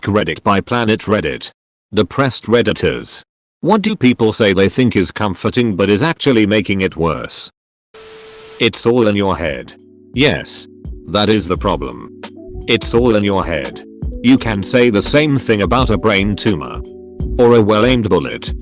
AskReddit by Planet Reddit. Depressed Redditors. What do people say they think is comforting but is actually making it worse? It's all in your head. Yes. That is the problem. It's all in your head. You can say the same thing about a brain tumor. Or a well-aimed bullet.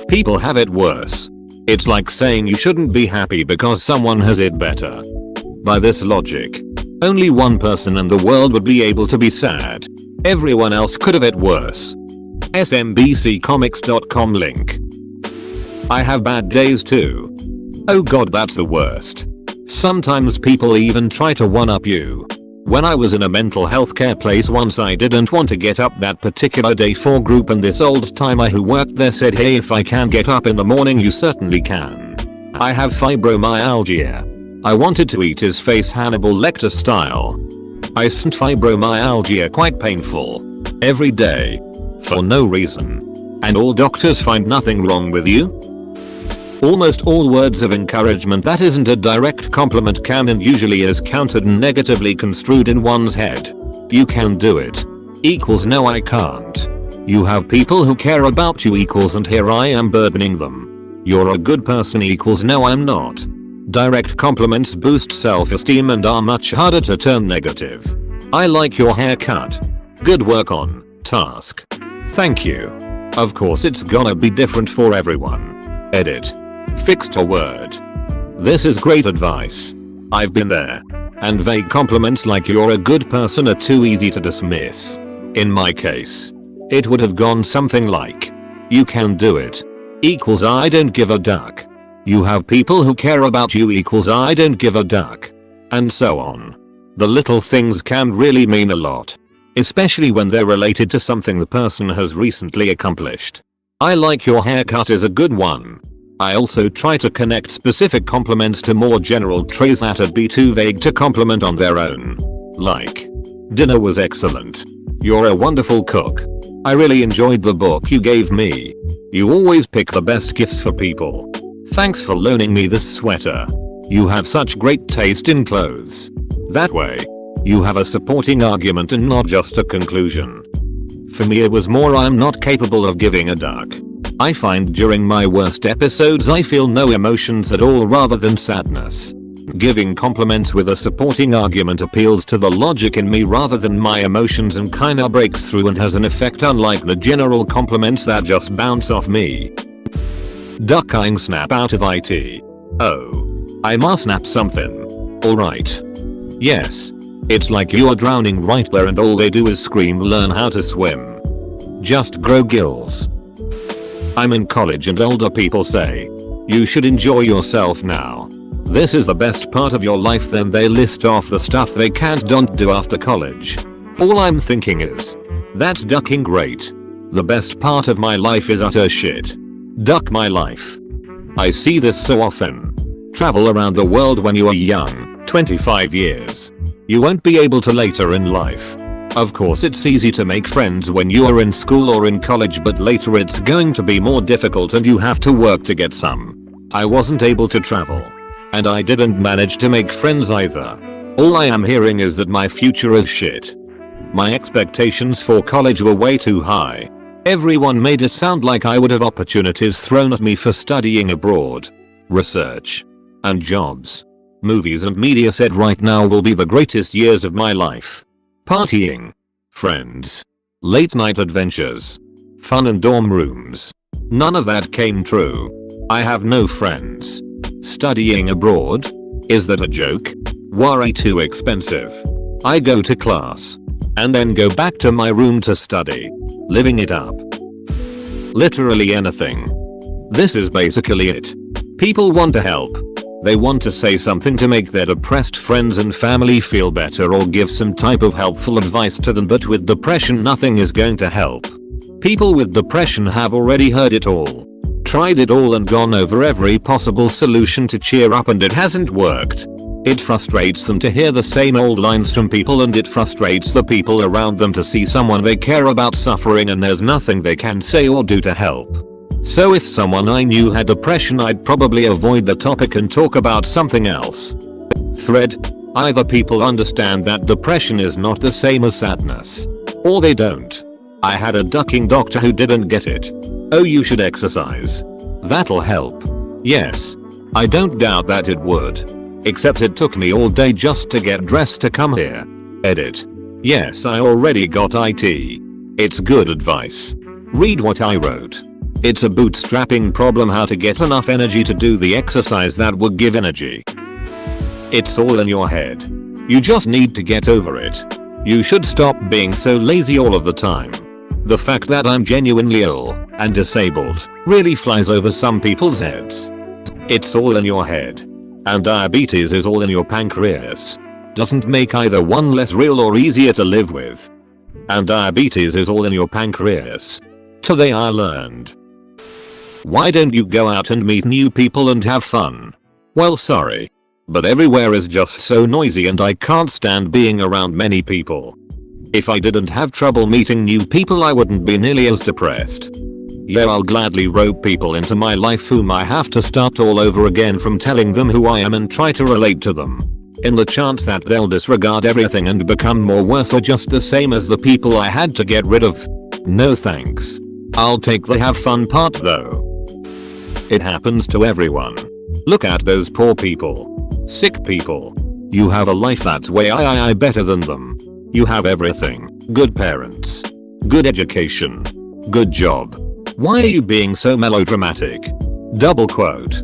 People have it worse. It's like saying you shouldn't be happy because someone has it better. By this logic, only one person in the world would be able to be sad. Everyone else could have it worse. SMBCcomics.com link. I have bad days too. Oh god, that's the worst. Sometimes people even try to one-up you. When I was in a mental health care place once, I didn't want to get up that particular day for group, and this old timer who worked there said, "Hey, if I can get up in the morning, you certainly can. I have fibromyalgia." I wanted to eat his face Hannibal Lecter style. I sent fibromyalgia quite painful. Every day. For no reason. And all doctors find nothing wrong with you? Almost all words of encouragement that isn't a direct compliment can and usually is countered and negatively construed in one's head. You can do it. Equals no, I can't. You have people who care about you equals and here I am burdening them. You're a good person equals no, I'm not. Direct compliments boost self-esteem and are much harder to turn negative. I like your haircut. Good work on task. Thank you. Of course it's gonna be different for everyone. Edit. Fixed a word. This is great advice. I've been there. And vague compliments like "you're a good person" are too easy to dismiss. In my case, it would have gone something like, "You can do it" equals "I don't give a duck." "You have people who care about you" equals "I don't give a duck." And so on. The little things can really mean a lot. Especially when they're related to something the person has recently accomplished. "I like your haircut" is a good one. I also try to connect specific compliments to more general traits that'd be too vague to compliment on their own. Like, "Dinner was excellent. You're a wonderful cook. I really enjoyed the book you gave me. You always pick the best gifts for people. Thanks for loaning me this sweater. You have such great taste in clothes." That way, you have a supporting argument and not just a conclusion. For me it was more "I'm not capable of giving a duck." I find during my worst episodes I feel no emotions at all rather than sadness. Giving compliments with a supporting argument appeals to the logic in me rather than my emotions and kinda breaks through and has an effect unlike the general compliments that just bounce off me. Ducking snap out of IT. Oh. I must snap something. Alright. Yes. It's like you are drowning right there and all they do is scream, "Learn how to swim. Just grow gills." I'm in college and older people say, "You should enjoy yourself now. This is the best part of your life." Then they list off the stuff they don't do after college. All I'm thinking is, that's ducking great. The best part of my life is utter shit. Duck my life. I see this so often. Travel around the world when you are young, 25 years. You won't be able to later in life. Of course it's easy to make friends when you are in school or in college, but later it's going to be more difficult and you have to work to get some. I wasn't able to travel. And I didn't manage to make friends either. All I am hearing is that my future is shit. My expectations for college were way too high. Everyone made it sound like I would have opportunities thrown at me for studying abroad, research, and jobs. Movies and media said right now will be the greatest years of my life. Partying, friends, late night adventures, fun in dorm rooms. None of that came true. I have no friends. Studying abroad? Is that a joke? Way too expensive. I go to class. And then go back to my room to study. Living it up. Literally anything. This is basically it. People want to help. They want to say something to make their depressed friends and family feel better or give some type of helpful advice to them, but with depression nothing is going to help. People with depression have already heard it all. Tried it all and gone over every possible solution to cheer up and it hasn't worked. It frustrates them to hear the same old lines from people, and it frustrates the people around them to see someone they care about suffering and there's nothing they can say or do to help. So if someone I knew had depression, I'd probably avoid the topic and talk about something else. Thread. Either people understand that depression is not the same as sadness, Or they don't. I had a ducking doctor who didn't get it. Oh, you should exercise. That'll help. Yes. I don't doubt that it would. Except it took me all day just to get dressed to come here. Edit. Yes, I already got IT. It's good advice. Read what I wrote. It's a bootstrapping problem how to get enough energy to do the exercise that would give energy. It's all in your head. You just need to get over it. You should stop being so lazy all of the time. The fact that I'm genuinely ill and disabled really flies over some people's heads. It's all in your head. And diabetes is all in your pancreas. Doesn't make either one less real or easier to live with. And diabetes is all in your pancreas. Today I learned. Why don't you go out and meet new people and have fun? Well, sorry. But everywhere is just so noisy and I can't stand being around many people. If I didn't have trouble meeting new people, I wouldn't be nearly as depressed. Yeah, I'll gladly rope people into my life whom I have to start all over again from telling them who I am and try to relate to them. In the chance that they'll disregard everything and become more worse or just the same as the people I had to get rid of. No thanks. I'll take the have fun part though. It happens to everyone. Look at those poor people. Sick people. You have a life that's way better than them. You have everything. Good parents. Good education. Good job. Why are you being so melodramatic? Double quote.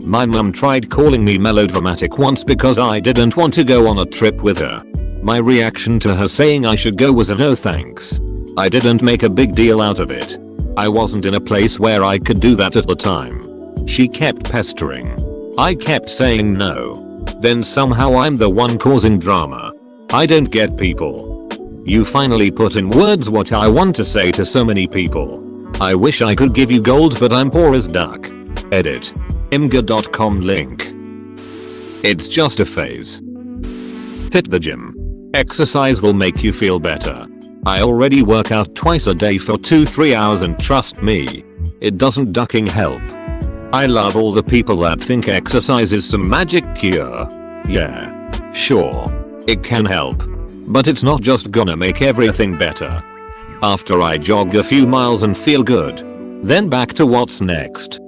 My mum tried calling me melodramatic once because I didn't want to go on a trip with her. My reaction to her saying I should go was a no thanks. I didn't make a big deal out of it. I wasn't in a place where I could do that at the time. She kept pestering. I kept saying no. Then somehow I'm the one causing drama. I don't get people. You finally put in words what I want to say to so many people. I wish I could give you gold, but I'm poor as duck. Edit. Imgur.com link. It's just a phase. Hit the gym. Exercise will make you feel better. I already work out twice a day for 2-3 hours and trust me, it doesn't ducking help. I love all the people that think exercise is some magic cure. Yeah. Sure. It can help. But it's not just gonna make everything better. After I jog a few miles and feel good. Then back to what's next.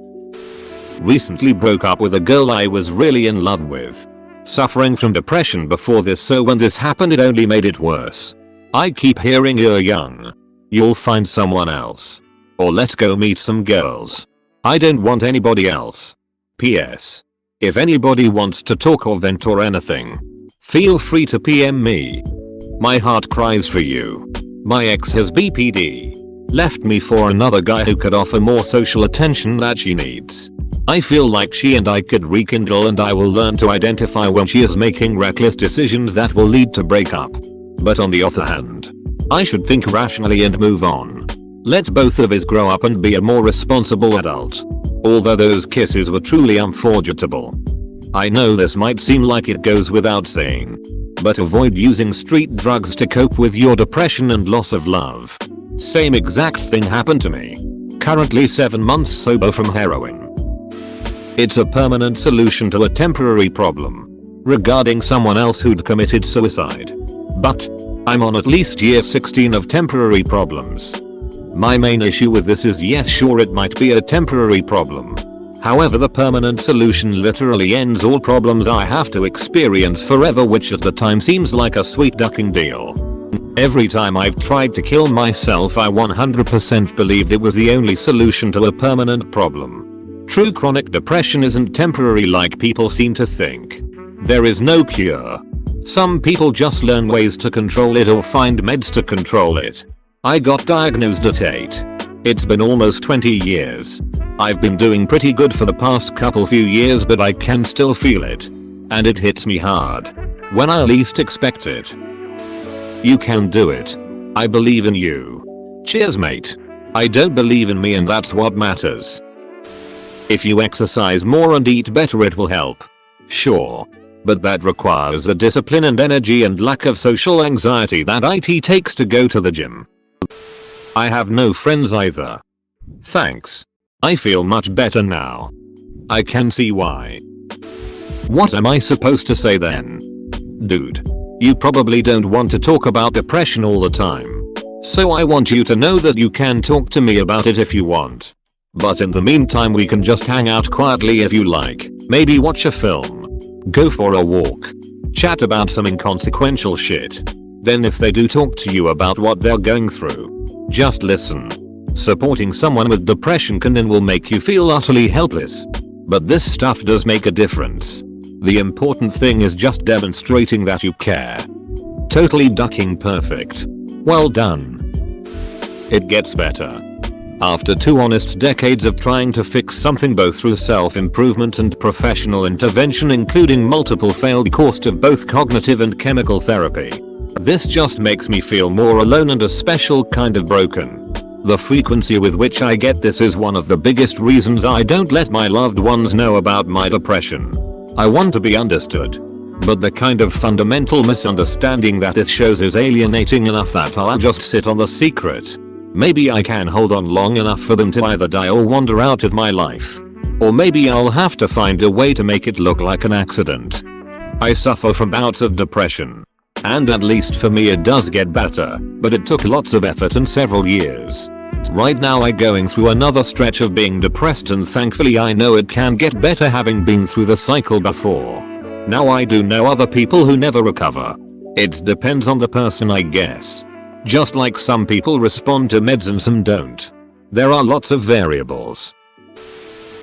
Recently broke up with a girl I was really in love with. Suffering from depression before this, so when this happened it only made it worse. I keep hearing you're young. You'll find someone else. Or let's go meet some girls. I don't want anybody else. P.S. If anybody wants to talk or vent or anything, feel free to PM me. My heart cries for you. My ex has BPD. Left me for another guy who could offer more social attention that she needs. I feel like she and I could rekindle, and I will learn to identify when she is making reckless decisions that will lead to breakup. But on the other hand, I should think rationally and move on. Let both of us grow up and be a more responsible adult. Although those kisses were truly unforgettable. I know this might seem like it goes without saying, but avoid using street drugs to cope with your depression and loss of love. Same exact thing happened to me. Currently 7 months sober from heroin. It's a permanent solution to a temporary problem regarding someone else who'd committed suicide. But I'm on at least year 16 of temporary problems. My main issue with this is, yes, sure, it might be a temporary problem. However, the permanent solution literally ends all problems I have to experience forever, which at the time seems like a sweet ducking deal. Every time I've tried to kill myself, I 100% believed it was the only solution to a permanent problem. True chronic depression isn't temporary like people seem to think. There is no cure. Some people just learn ways to control it or find meds to control it. I got diagnosed at 8. It's been almost 20 years. I've been doing pretty good for the past few years, but I can still feel it. And it hits me hard. When I least expect it. You can do it. I believe in you. Cheers, mate. I don't believe in me, and that's what matters. If you exercise more and eat better, it will help. Sure. But that requires the discipline and energy and lack of social anxiety that it takes to go to the gym. I have no friends either. Thanks. I feel much better now. I can see why. What am I supposed to say then? Dude. You probably don't want to talk about depression all the time. So I want you to know that you can talk to me about it if you want. But in the meantime we can just hang out quietly if you like, maybe watch a film, go for a walk, chat about some inconsequential shit. Then if they do talk to you about what they're going through, just listen. Supporting someone with depression can and will make you feel utterly helpless. But this stuff does make a difference. The important thing is just demonstrating that you care. Totally ducking perfect. Well done. It gets better. After 2 honest decades of trying to fix something both through self-improvement and professional intervention, including multiple failed courses of both cognitive and chemical therapy, this just makes me feel more alone and a special kind of broken. The frequency with which I get this is one of the biggest reasons I don't let my loved ones know about my depression. I want to be understood. But the kind of fundamental misunderstanding that this shows is alienating enough that I'll just sit on the secret. Maybe I can hold on long enough for them to either die or wander out of my life. Or maybe I'll have to find a way to make it look like an accident. I suffer from bouts of depression. And at least for me it does get better, but it took lots of effort and several years. Right now I'm going through another stretch of being depressed, and thankfully I know it can get better having been through the cycle before. Now I do know other people who never recover. It depends on the person, I guess. Just like some people respond to meds and some don't. There are lots of variables.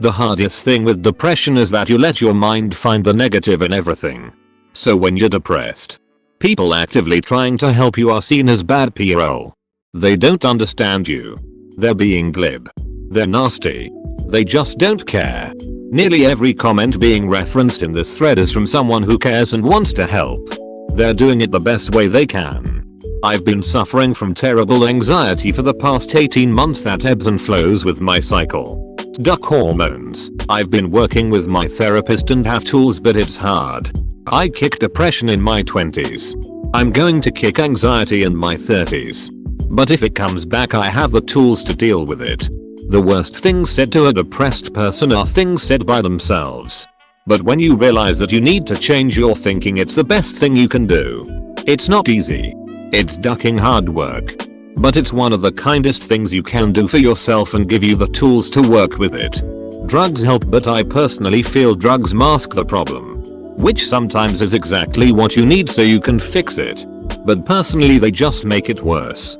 The hardest thing with depression is that you let your mind find the negative in everything. So when you're depressed, people actively trying to help you are seen as bad PRO. They don't understand you. They're being glib. They're nasty. They just don't care. Nearly every comment being referenced in this thread is from someone who cares and wants to help. They're doing it the best way they can. I've been suffering from terrible anxiety for the past 18 months that ebbs and flows with my cycle. Duck hormones. I've been working with my therapist and have tools, but it's hard. I kicked depression in my 20s. I'm going to kick anxiety in my 30s. But if it comes back, I have the tools to deal with it. The worst things said to a depressed person are things said by themselves. But when you realize that you need to change your thinking, it's the best thing you can do. It's not easy. It's ducking hard work. But it's one of the kindest things you can do for yourself and give you the tools to work with it. Drugs help, but I personally feel drugs mask the problem. Which sometimes is exactly what you need so you can fix it. But personally they just make it worse.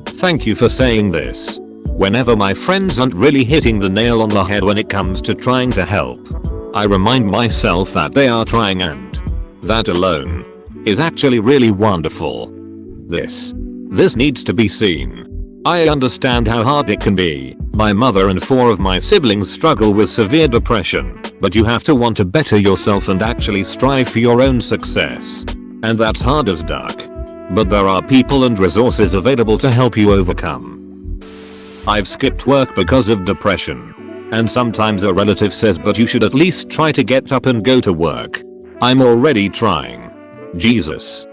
Thank you for saying this. Whenever my friends aren't really hitting the nail on the head when it comes to trying to help, I remind myself that they are trying, and that alone is actually really wonderful. This needs to be seen. I understand how hard it can be. My mother and 4 of my siblings struggle with severe depression, but you have to want to better yourself and actually strive for your own success. And that's hard as duck. But there are people and resources available to help you overcome. I've skipped work because of depression. And sometimes a relative says, but you should at least try to get up and go to work. I'm already trying. Jesus.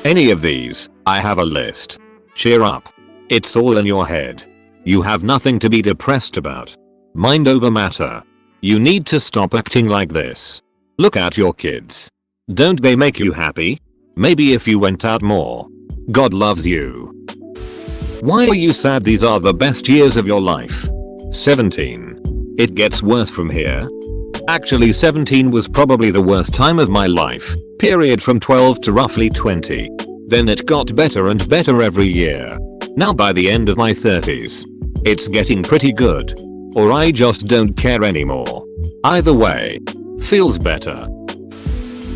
Any of these, I have a list. Cheer up. It's all in your head. You have nothing to be depressed about. Mind over matter. You need to stop acting like this. Look at your kids. Don't they make you happy? Maybe if you went out more. God loves you. Why are you sad? These are the best years of your life. 17. It gets worse from here. Actually 17 was probably the worst time of my life, period, from 12 to roughly 20. Then it got better and better every year. Now by the end of my 30s, it's getting pretty good. Or I just don't care anymore. Either way, feels better.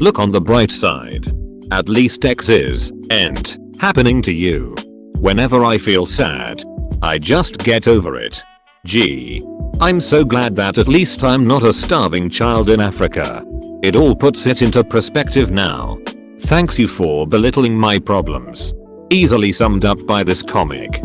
Look on the bright side. At least X ain't happening to you. Whenever I feel sad, I just get over it. Gee, I'm so glad that at least I'm not a starving child in Africa. It all puts it into perspective now. Thanks you for belittling my problems. Easily summed up by this comic.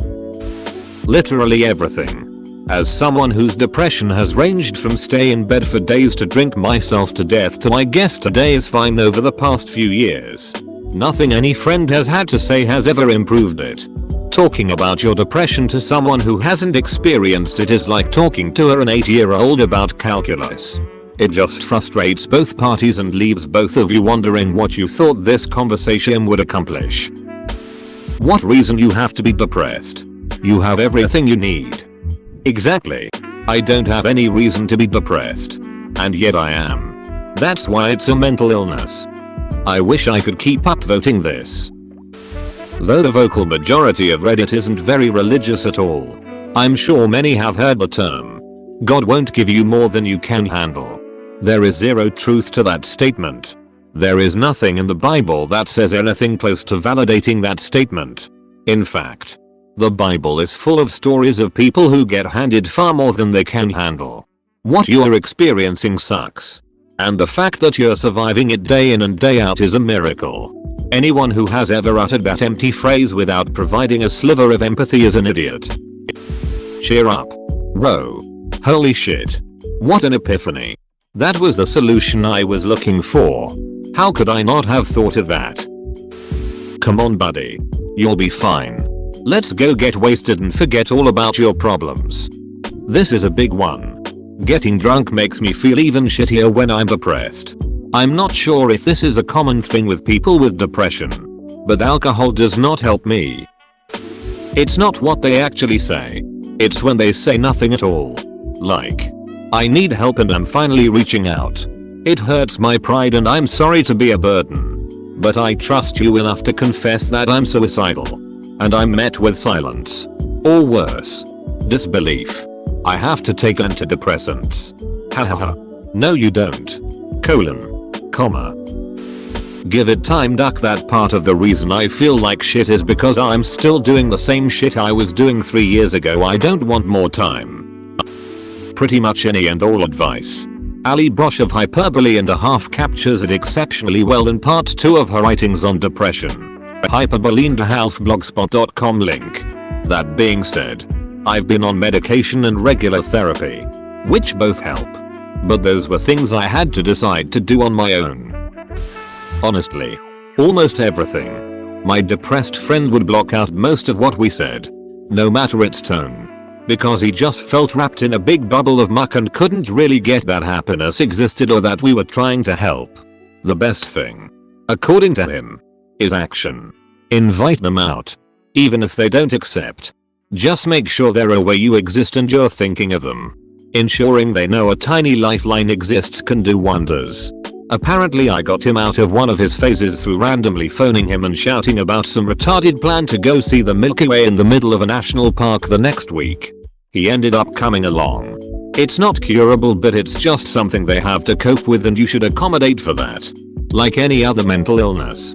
Literally everything. As someone whose depression has ranged from stay in bed for days to drink myself to death to I guess today is fine over the past few years, nothing any friend has had to say has ever improved it. Talking about your depression to someone who hasn't experienced it is like talking to an 8-year-old about calculus. It just frustrates both parties and leaves both of you wondering what you thought this conversation would accomplish. What reason you have to be depressed? You have everything you need. Exactly. I don't have any reason to be depressed. And yet I am. That's why it's a mental illness. I wish I could keep up voting this. Though the vocal majority of Reddit isn't very religious at all, I'm sure many have heard the term, God won't give you more than you can handle. There is zero truth to that statement. There is nothing in the Bible that says anything close to validating that statement. In fact, the Bible is full of stories of people who get handed far more than they can handle. What you're experiencing sucks. And the fact that you're surviving it day in and day out is a miracle. Anyone who has ever uttered that empty phrase without providing a sliver of empathy is an idiot. Cheer up. Bro. Holy shit. What an epiphany. That was the solution I was looking for. How could I not have thought of that? Come on buddy. You'll be fine. Let's go get wasted and forget all about your problems. This is a big one. Getting drunk makes me feel even shittier when I'm depressed. I'm not sure if this is a common thing with people with depression, but alcohol does not help me. It's not what they actually say. It's when they say nothing at all. Like, I need help and I'm finally reaching out. It hurts my pride and I'm sorry to be a burden. But I trust you enough to confess that I'm suicidal. And I'm met with silence. Or worse. Disbelief. I have to take antidepressants. Hahaha. No you don't. Comma. Give it time duck. That part of the reason I feel like shit is because I'm still doing the same shit I was doing 3 years ago. I don't want more time. Pretty much any and all advice. Ali Brosh of Hyperbole and a Half captures it exceptionally well in part 2 of her writings on depression. Hyperbole and a Half blogspot.com link. That being said, I've been on medication and regular therapy, which both help. But those were things I had to decide to do on my own. Honestly, almost everything. My depressed friend would block out most of what we said, no matter its tone, because he just felt wrapped in a big bubble of muck and couldn't really get that happiness existed or that we were trying to help. The best thing, according to him, is action. Invite them out. Even if they don't accept. Just make sure they're aware you exist and you're thinking of them. Ensuring they know a tiny lifeline exists can do wonders. Apparently I got him out of one of his phases through randomly phoning him and shouting about some retarded plan to go see the Milky Way in the middle of a national park the next week. He ended up coming along. It's not curable, but it's just something they have to cope with and you should accommodate for that. Like any other mental illness.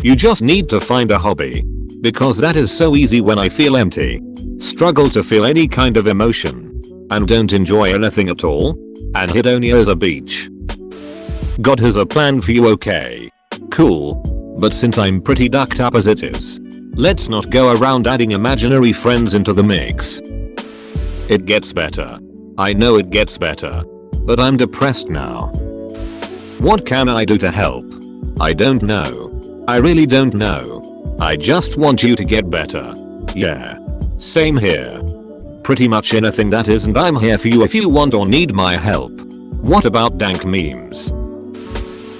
You just need to find a hobby. Because that is so easy when I feel empty. Struggle to feel any kind of emotion. And don't enjoy anything at all. And Hedonia is a beach. God has a plan for you, okay? Cool. But since I'm pretty ducked up as it is, let's not go around adding imaginary friends into the mix. It gets better. I know it gets better. But I'm depressed now. What can I do to help? I don't know. I really don't know. I just want you to get better. Yeah. Same here. Pretty much anything that isn't I'm here for you if you want or need my help. What about dank memes?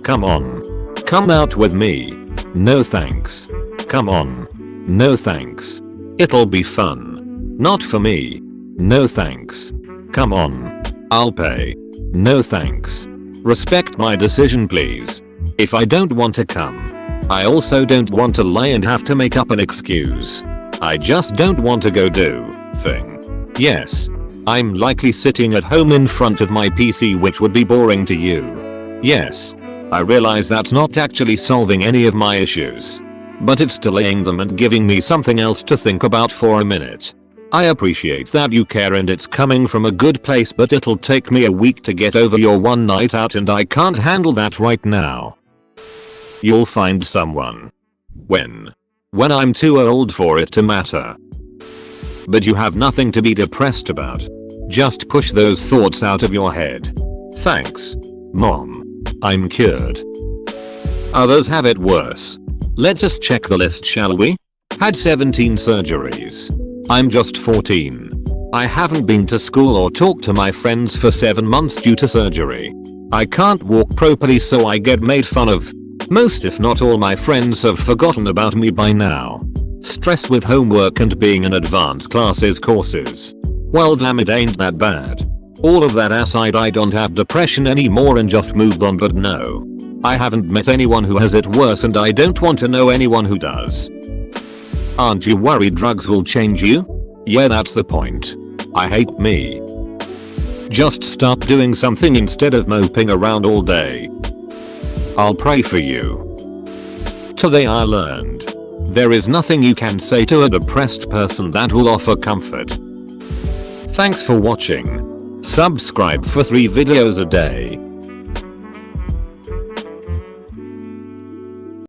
Come on. Come out with me. No thanks. Come on. No thanks. It'll be fun. Not for me. No thanks. Come on. I'll pay. No thanks. Respect my decision please. If I don't want to come, I also don't want to lie and have to make up an excuse. I just don't want to go do thing. Yes. I'm likely sitting at home in front of my PC, which would be boring to you. Yes. I realize that's not actually solving any of my issues. But it's delaying them and giving me something else to think about for a minute. I appreciate that you care and it's coming from a good place, but it'll take me a week to get over your one night out and I can't handle that right now. You'll find someone. When? When I'm too old for it to matter. But you have nothing to be depressed about. Just push those thoughts out of your head. Thanks, Mom. I'm cured. Others have it worse. Let's just check the list, shall we? Had 17 surgeries. I'm just 14. I haven't been to school or talked to my friends for 7 months due to surgery. I can't walk properly, so I get made fun of. Most if not all my friends have forgotten about me by now. Stress with homework and being in advanced classes courses. Well damn, it ain't that bad. All of that aside, I don't have depression anymore and just moved on, but no. I haven't met anyone who has it worse and I don't want to know anyone who does. Aren't you worried drugs will change you? Yeah, that's the point. I hate me. Just start doing something instead of moping around all day. I'll pray for you. Today I learned. There is nothing you can say to a depressed person that will offer comfort. Thanks for watching. Subscribe for 3 videos a day.